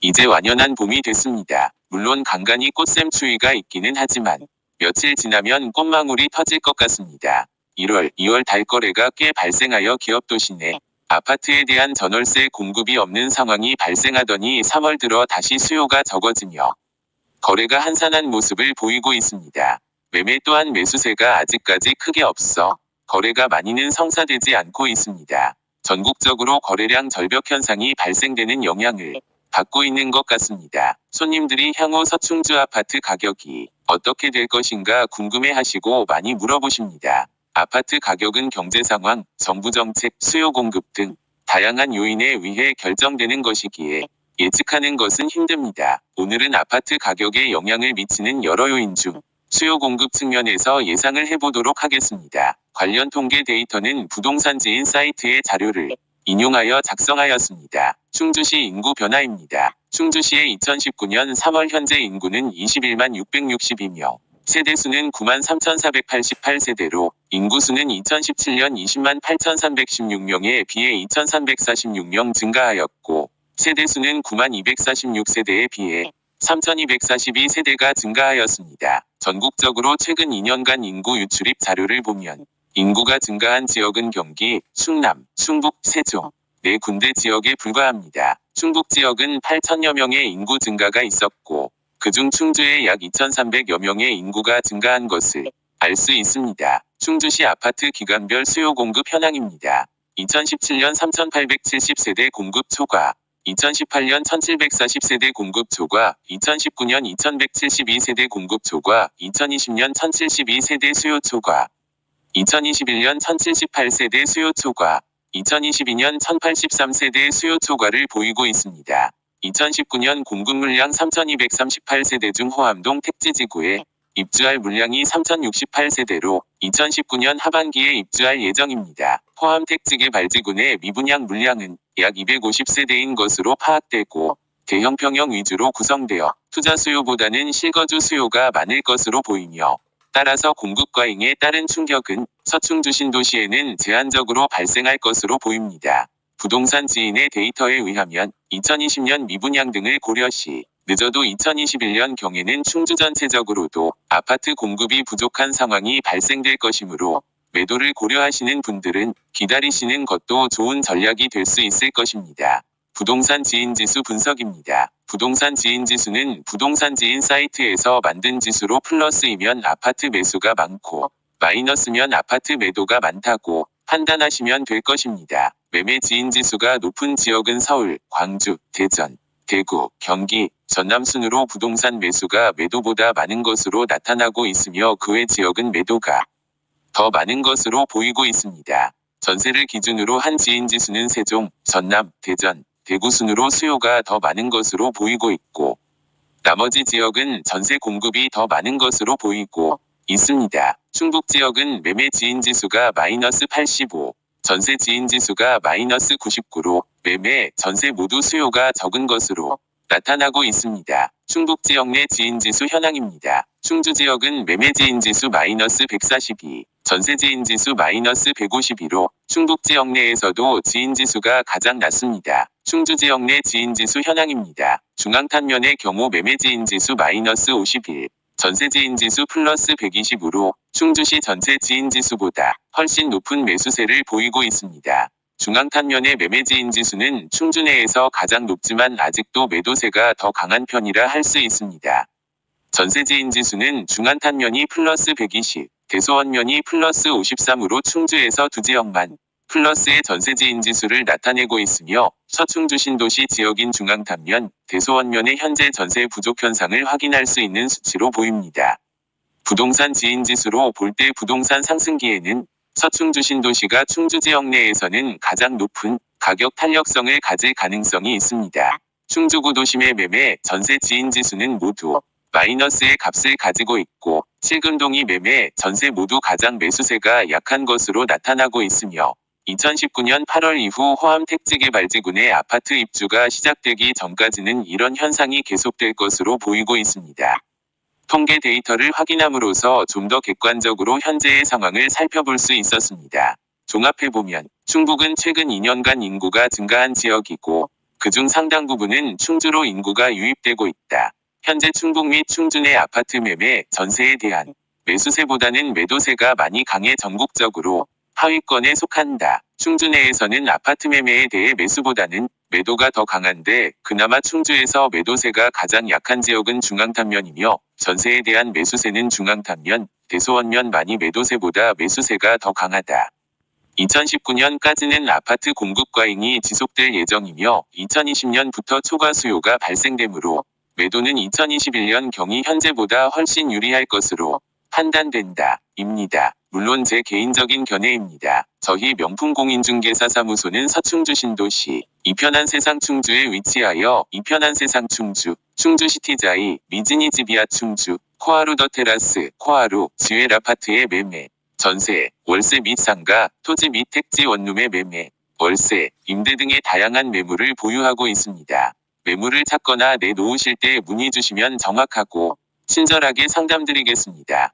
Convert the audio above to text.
이제 완연한 봄이 됐습니다. 물론 간간히 꽃샘 추위가 있기는 하지만 며칠 지나면 꽃망울이 터질 것 같습니다. 1월, 2월 달거래가 꽤 발생하여 기업 도시 내 아파트에 대한 전월세 공급이 없는 상황이 발생하더니 3월 들어 다시 수요가 적어지며 거래가 한산한 모습을 보이고 있습니다. 매매 또한 매수세가 아직까지 크게 없어 거래가 많이는 성사되지 않고 있습니다. 전국적으로 거래량 절벽 현상이 발생되는 영향을 받고 있는 것 같습니다. 손님들이 향후 서충주 아파트 가격이 어떻게 될 것인가 궁금해하시고 많이 물어보십니다. 아파트 가격은 경제 상황, 정부 정책, 수요 공급 등 다양한 요인에 의해 결정되는 것이기에 예측하는 것은 힘듭니다. 오늘은 아파트 가격에 영향을 미치는 여러 요인 중 수요 공급 측면에서 예상을 해보도록 하겠습니다. 관련 통계 데이터는 부동산 지인 사이트의 자료를 인용하여 작성하였습니다. 충주시 인구 변화입니다. 충주시의 2019년 3월 현재 인구는 21만 660이며 세대수는 9만 3,488세대로 인구수는 2017년 20만 8,316명에 비해 2,346명 증가하였고 세대수는 9만 246세대에 비해 3,242세대가 증가하였습니다. 전국적으로 최근 2년간 인구 유출입 자료를 보면 인구가 증가한 지역은 경기, 충남, 충북, 세종, 4군데 지역에 불과합니다. 충북 지역은 8천여 명의 인구 증가가 있었고 그중 충주에 약 2,300여 명의 인구가 증가한 것을 알 수 있습니다. 충주시 아파트 기간별 수요 공급 현황입니다. 2017년 3,870세대 공급 초과, 2018년 1,740세대 공급 초과, 2019년 2,172세대 공급 초과, 2020년 1,072세대 수요 초과, 2021년 1,078세대 수요 초과, 2022년 1,083세대 수요 초과를 보이고 있습니다. 2019년 공급 물량 3,238세대 중 호암동 택지지구에 입주할 물량이 3,068세대로 2019년 하반기에 입주할 예정입니다. 호암 택지계 발지군의 미분양 물량은 약 250세대인 것으로 파악되고 대형 평형 위주로 구성되어 투자 수요보다는 실거주 수요가 많을 것으로 보이며 따라서 공급 과잉에 따른 충격은 서충주 신도시에는 제한적으로 발생할 것으로 보입니다. 부동산 지인의 데이터에 의하면 2020년 미분양 등을 고려시 늦어도 2021년 경에는 충주 전체적으로도 아파트 공급이 부족한 상황이 발생될 것이므로 매도를 고려하시는 분들은 기다리시는 것도 좋은 전략이 될 수 있을 것입니다. 부동산 지인 지수 분석입니다. 부동산 지인 지수는 부동산 지인 사이트에서 만든 지수로 플러스이면 아파트 매수가 많고 마이너스면 아파트 매도가 많다고 판단하시면 될 것입니다. 매매 지인 지수가 높은 지역은 서울, 광주, 대전, 대구, 경기, 전남 순으로 부동산 매수가 매도보다 많은 것으로 나타나고 있으며 그 외 지역은 매도가 더 많은 것으로 보이고 있습니다. 전세를 기준으로 한 지인 지수는 세종, 전남, 대전, 대구 순으로 수요가 더 많은 것으로 보이고 있고 나머지 지역은 전세 공급이 더 많은 것으로 보이고 있습니다. 충북 지역은 매매 지인 지수가 마이너스 85, 전세 지인 지수가 마이너스 99로 매매, 전세 모두 수요가 적은 것으로 나타나고 있습니다. 충북 지역 내 지인 지수 현황입니다. 충주 지역은 매매 지인 지수 마이너스 142, 전세 지인 지수 마이너스 152로 충북 지역 내에서도 지인 지수가 가장 낮습니다. 충주 지역 내 지인 지수 현황입니다. 중앙탄면의 경우 매매 지인 지수 마이너스 51, 전세 지인 지수 플러스 120으로 충주시 전체 지인 지수보다 훨씬 높은 매수세를 보이고 있습니다. 중앙탄면의 매매 지인 지수는 충주 내에서 가장 높지만 아직도 매도세가 더 강한 편이라 할 수 있습니다. 전세 지인 지수는 중앙탄면이 플러스 120, 대소원면이 플러스 53으로 충주에서 두 지역만 플러스의 전세 지인 지수를 나타내고 있으며 서충주 신도시 지역인 중앙탄면, 대소원면의 현재 전세 부족 현상을 확인할 수 있는 수치로 보입니다. 부동산 지인 지수로 볼 때 부동산 상승기에는 서충주 신도시가 충주 지역 내에서는 가장 높은 가격 탄력성을 가질 가능성이 있습니다. 충주구 도심의 매매, 전세 지인 지수는 모두 마이너스의 값을 가지고 있고 칠금동이 매매, 전세 모두 가장 매수세가 약한 것으로 나타나고 있으며 2019년 8월 이후 호암 택지계 발지군의 아파트 입주가 시작되기 전까지는 이런 현상이 계속될 것으로 보이고 있습니다. 통계 데이터를 확인함으로써 좀 더 객관적으로 현재의 상황을 살펴볼 수 있었습니다. 종합해보면 충북은 최근 2년간 인구가 증가한 지역이고 그중 상당 부분은 충주로 인구가 유입되고 있다. 현재 충북 및 충주 내 아파트 매매, 전세에 대한 매수세보다는 매도세가 많이 강해 전국적으로 하위권에 속한다. 충주 내에서는 아파트 매매에 대해 매수보다는 매도가 더 강한데 그나마 충주에서 매도세가 가장 약한 지역은 중앙탄면이며 전세에 대한 매수세는 중앙탄면, 대소원면 많이 매도세보다 매수세가 더 강하다. 2019년까지는 아파트 공급 과잉이 지속될 예정이며 2020년부터 초과 수요가 발생되므로 매도는 2021년 경이 현재보다 훨씬 유리할 것으로 판단된다. 입니다. 물론 제 개인적인 견해입니다. 저희 명품 공인중개사 사무소는 서충주 신도시 이편한 세상 충주에 위치하여 이편한 세상 충주, 충주시티자이, 미즈니지비아 충주, 코하루 더 테라스, 코하루, 지웰 아파트의 매매, 전세, 월세 및 상가, 토지 및 택지 원룸의 매매, 월세, 임대 등의 다양한 매물을 보유하고 있습니다. 매물을 찾거나 내놓으실 때 문의 주시면 정확하고 친절하게 상담드리겠습니다.